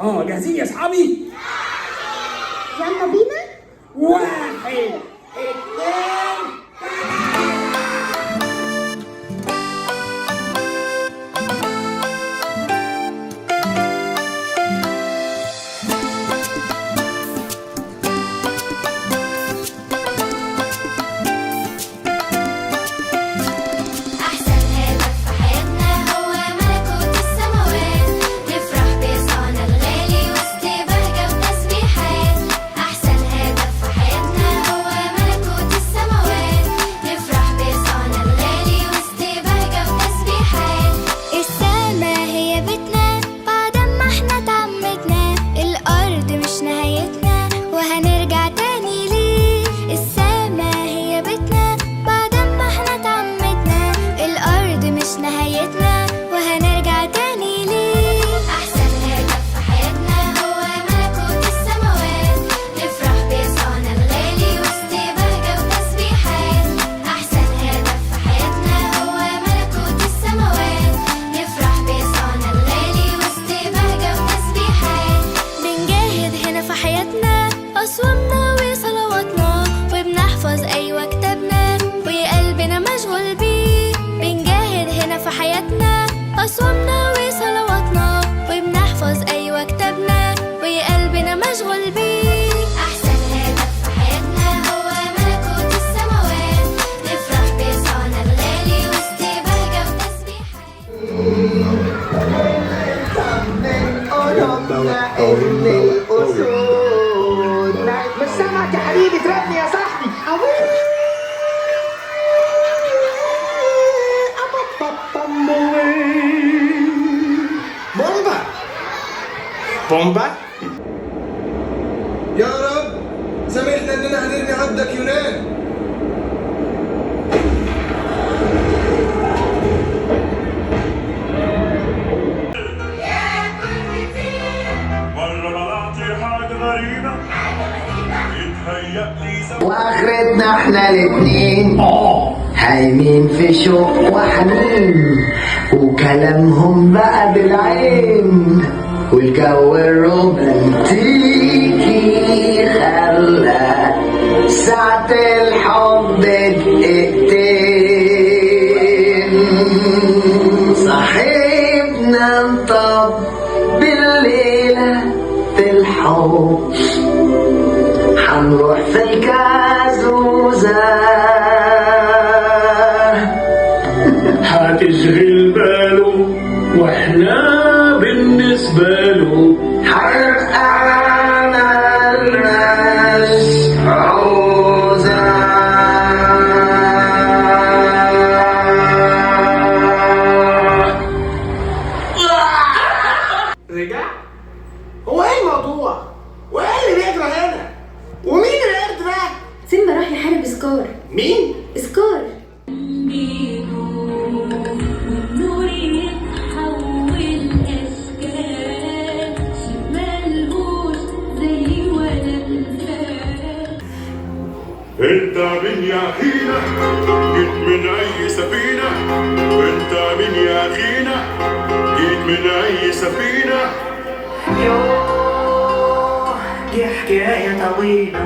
جاهزين يا اصحابي؟ يلا بينا. 1 2 أصوامنا وصلواتنا وبنحفظ أيوة كتابنا وقلبنا مشغول بيه. بنجاهد هنا في حياتنا أصوامنا وصلواتنا وبنحفظ أيوة كتابنا وقلبنا مشغول بيه. أحسن هدف في حياتنا هو ملكوت السماوات، نفرح بيسوعنا الغالي وسط بهجة وتسبيحات. مش سامعك يا حبيبي، تربني يا صاحبي. بومبا بومبا. يا رب سامحنا اننا هنرمي عبدك يونان. واخرتنا احنا الاتنين هايمين في شوق وحنين، وكلامهم بقى بالعين، والجو الرومانتيكي خلى ساعة الحب دقيقتين. صاحبنا انطب بالليلة بالحب، هنروح في الكازوزة هتشغل باله واحنا بالنسبة له حرقانا الناس عوزة. رجع؟ هو ايه الموضوع؟ وايه اللي بيجرى هنا؟ ومين القرد ده؟ سيمبا راح يحارب سكار. مين؟ سكار. انت مين يا اخينا؟ جيت من اي سفينة؟ انت مين يا اخينا؟ جيت من اي سفينة؟ يوه دي حكاية طويلة.